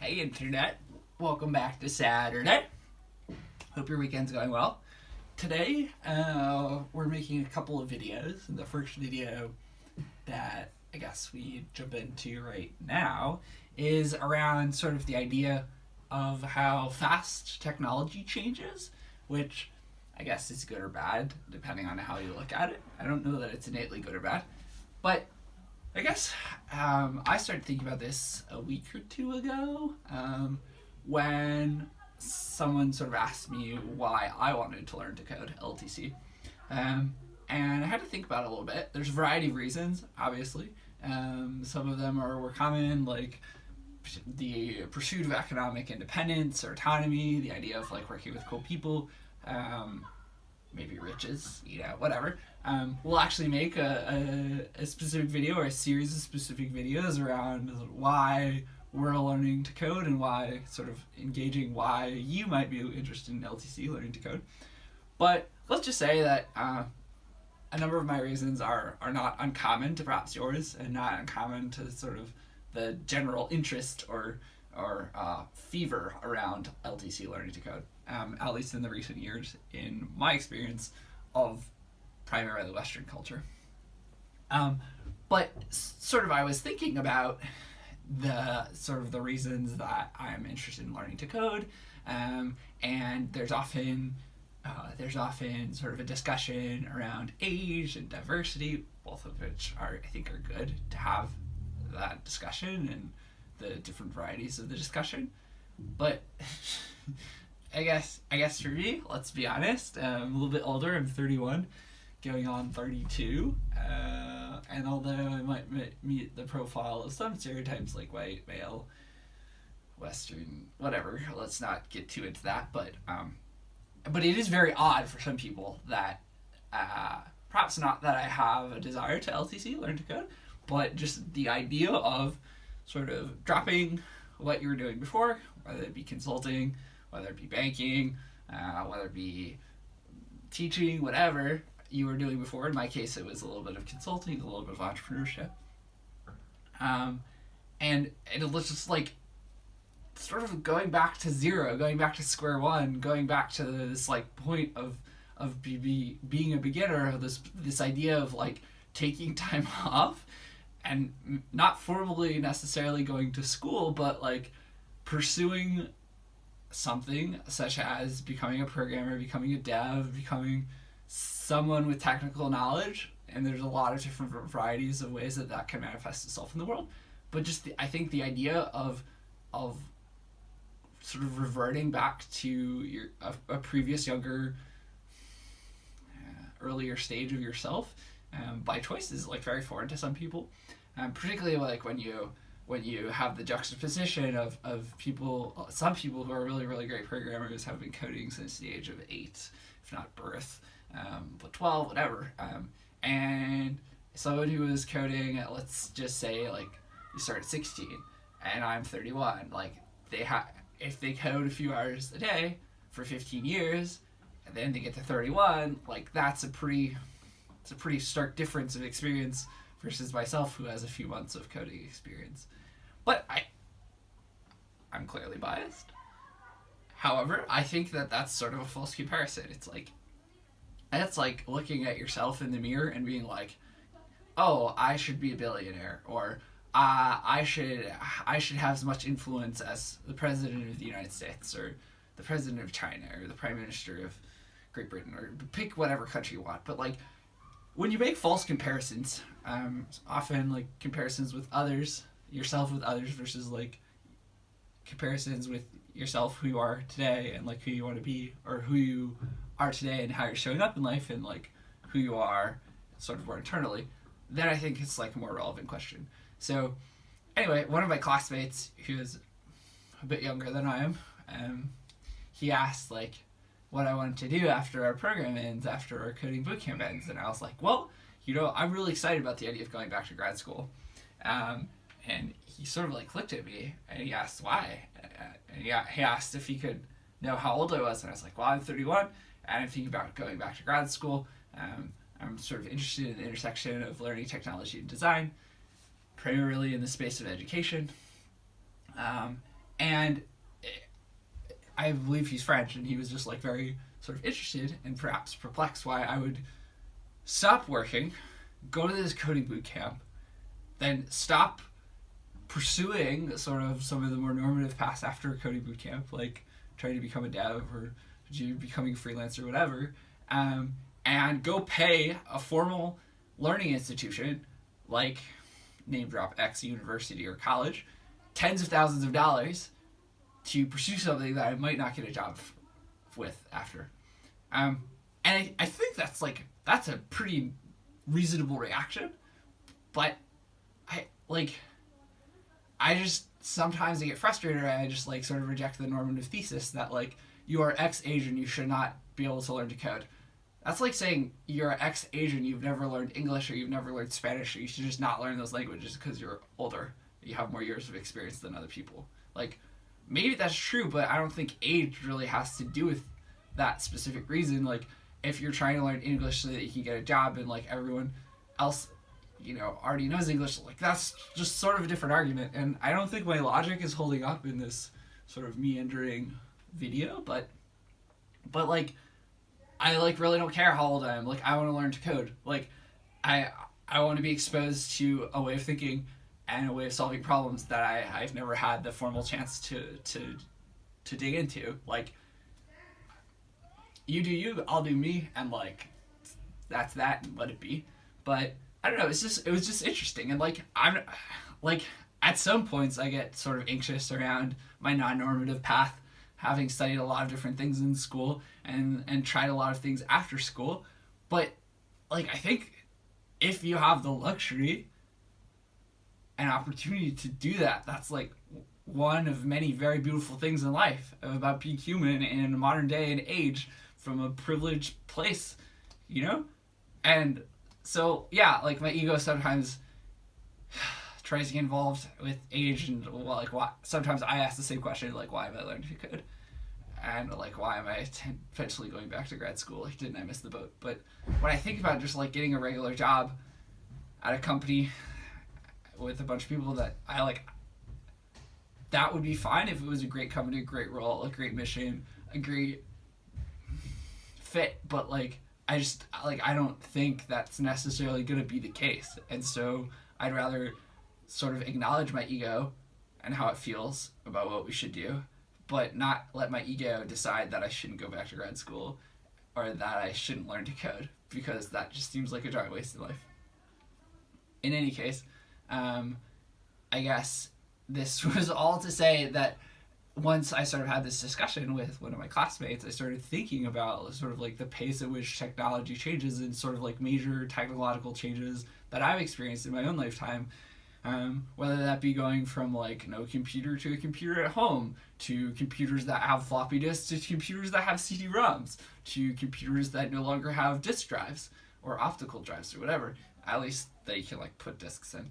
Hey Internet, welcome back to Saturday. Hope your weekend's going well. Today, we're making a couple of videos, and the first video that I guess we jump into right now is around sort of the idea of how fast technology changes, which I guess is good or bad, depending on how you look at it. I don't know that it's innately good or bad, but I guess I started thinking about this a week or two ago when someone sort of asked me why I wanted to learn to code LTC. And I had to think about it a little bit. There's a variety of reasons, obviously. Some of them were common, like the pursuit of economic independence or autonomy, the idea of like working with cool people, maybe riches, whatever. We'll actually make a specific video or a series of specific videos around why we're learning to code and why sort of engaging why you might be interested in LTC learning to code. But let's just say that a number of my reasons are not uncommon to perhaps yours and not uncommon to sort of the general interest or fever around LTC learning to code, at least in the recent years, in my experience of primarily Western culture. But sort of I was thinking about the reasons that I'm interested in learning to code, and there's often sort of a discussion around age and diversity, both of which I think are good to have that discussion and the different varieties of the discussion. But I guess for me, let's be honest, I'm a little bit older. I'm 31, going on 32, and although I might meet the profile of some stereotypes like white, male, Western, whatever, let's not get too into that, but it is very odd for some people that perhaps not that I have a desire to LTC, learn to code, but just the idea of sort of dropping what you were doing before, whether it be consulting, whether it be banking, whether it be teaching, whatever you were doing before. In my case, it was a little bit of consulting, a little bit of entrepreneurship. And it was just like sort of going back to zero, going back to square one, going back to this like point of being a beginner, this idea of like taking time off and not formally necessarily going to school, but like pursuing something such as becoming a programmer, becoming a dev, becoming someone with technical knowledge. And there's a lot of different varieties of ways that can manifest itself in the world. But just I think the idea of sort of reverting back to a previous younger, earlier stage of yourself by choice is like very foreign to some people, particularly like when you have the juxtaposition of some people who are really, really great programmers have been coding since the age of 8, if not birth, but 12, whatever, and someone who is coding at, let's just say, like, you start at 16, and I'm 31, like, if they code a few hours a day for 15 years, and then they get to 31, like, it's a pretty stark difference of experience versus myself, who has a few months of coding experience. But I'm clearly biased. However, I think that's sort of a false comparison. It's like looking at yourself in the mirror and being like, oh, I should be a billionaire, or I should have as much influence as the president of the United States, or the president of China, or the prime minister of Great Britain, or pick whatever country you want. But like, when you make false comparisons, often like comparisons with others, yourself with others, versus like comparisons with yourself, who you are today, and like who you want to be, or who you are today and how you're showing up in life, and like who you are sort of more internally, then I think it's like a more relevant question. So anyway, one of my classmates, who is a bit younger than I am, he asked like what I wanted to do after our program ends, after our coding bootcamp ends, and I was like, well, I'm really excited about the idea of going back to grad school. And he sort of like looked at me and he asked why. And he asked if he could know how old I was, and I was like, well, I'm 31 and I'm thinking about going back to grad school. I'm sort of interested in the intersection of learning technology and design, primarily in the space of education. And I believe he's French, and he was just like very sort of interested and perhaps perplexed why I would stop working, go to this coding boot camp, then stop pursuing sort of some of the more normative paths after a coding boot camp, like trying to become a dev or becoming a freelancer or whatever, and go pay a formal learning institution like name drop X university or college tens of thousands of dollars to pursue something that I might not get a job with after. And I think that's a pretty reasonable reaction, but I just sometimes I get frustrated and I just like sort of reject the normative thesis that like you are X Asian, you should not be able to learn to code. That's like saying you're X Asian, you've never learned English or you've never learned Spanish, or you should just not learn those languages because you're older. You have more years of experience than other people. Like, maybe that's true, but I don't think age really has to do with that specific reason. Like, if you're trying to learn English so that you can get a job and like everyone else, already knows English, like that's just sort of a different argument. And I don't think my logic is holding up in this sort of meandering video, but like I like really don't care how old I am. Like I want to learn to code. Like I want to be exposed to a way of thinking and a way of solving problems that I've never had the formal chance to dig into. Like you do you, I'll do me, and like that's that and let it be. But I don't know, it was just interesting, and like I'm like at some points I get sort of anxious around my non-normative path, having studied a lot of different things in school and tried a lot of things after school. But like I think if you have the luxury and opportunity to do that, that's like one of many very beautiful things in life about being human in a modern day and age from a privileged place, And so yeah, like my ego sometimes tries to get involved with age, and like why sometimes I ask the same question, like why am I learning to code, and like why am I eventually going back to grad school? Like didn't I miss the boat? But when I think about just like getting a regular job at a company with a bunch of people that I like, that would be fine if it was a great company, a great role, a great mission, a great fit. But like I don't think that's necessarily going to be the case. And so I'd rather sort of acknowledge my ego and how it feels about what we should do, but not let my ego decide that I shouldn't go back to grad school or that I shouldn't learn to code, because that just seems like a giant waste of life. In any case, I guess this was all to say that once I sort of had this discussion with one of my classmates, I started thinking about sort of like the pace at which technology changes and sort of like major technological changes that I've experienced in my own lifetime. Whether that be going from like no computer to a computer at home, to computers that have floppy disks, to computers that have CD-ROMs, to computers that no longer have disk drives or optical drives or whatever. At least they can like put disks in.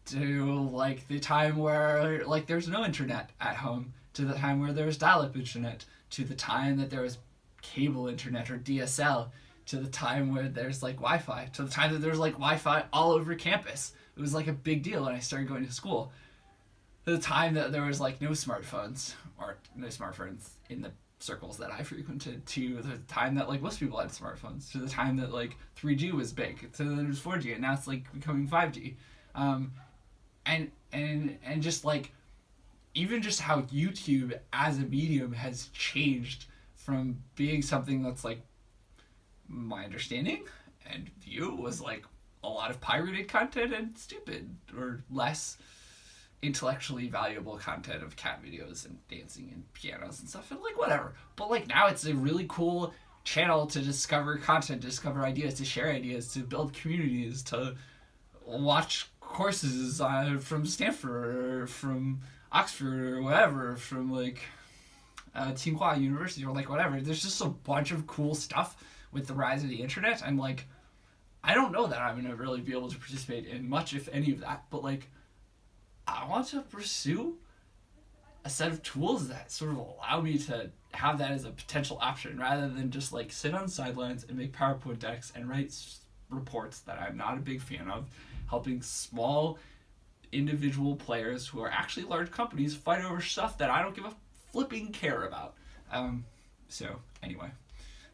To like the time where like there's no internet at home, to the time where there was dial-up internet, to the time that there was cable internet or DSL, to the time where there's like Wi-Fi, to the time that there's like Wi-Fi all over campus. It was like a big deal when I started going to school. To the time that there was like no smartphones, or no smartphones in the circles that I frequented, to the time that like most people had smartphones, to the time that like 3G was big, to then it was 4G, and now it's like becoming 5G. And just like even just how YouTube as a medium has changed from being something that's like, my understanding and view was like a lot of pirated content and stupid or less intellectually valuable content of cat videos and dancing and pianos and stuff, and like whatever. But like now it's a really cool channel to discover content, to discover ideas, to share ideas, to build communities, to watch courses from Stanford or from Oxford or whatever, from like Tsinghua University or like whatever. There's just a bunch of cool stuff with the rise of the internet, and like I don't know that I'm gonna really be able to participate in much, if any, of that, but like I want to pursue a set of tools that sort of allow me to have that as a potential option, rather than just like sit on the sidelines and make PowerPoint decks and write reports that I'm not a big fan of, helping small individual players who are actually large companies fight over stuff that I don't give a flipping care about. So anyway,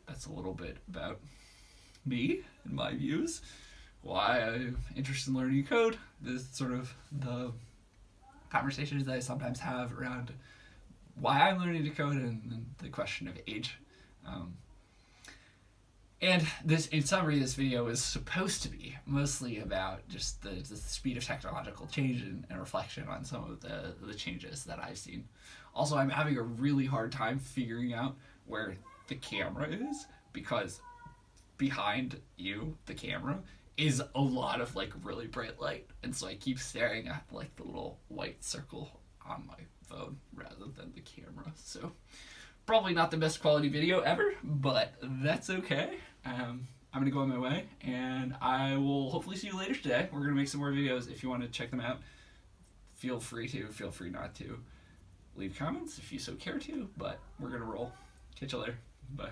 that's a little bit about me and my views, why I'm interested in learning code, this sort of the conversations that I sometimes have around why I'm learning to code, and the question of age. And this, in summary, this video is supposed to be mostly about just the speed of technological change and reflection on some of the changes that I've seen. Also, I'm having a really hard time figuring out where the camera is, because behind you, the camera, is a lot of like really bright light, and so I keep staring at like the little white circle on my phone rather than the camera. So probably not the best quality video ever, but that's okay. I'm gonna go on my way, and I will hopefully see you later today. We're gonna make some more videos. If you want to check them out, feel free to, feel free not to. Leave comments if you so care to, but we're gonna roll. Catch you later. Bye.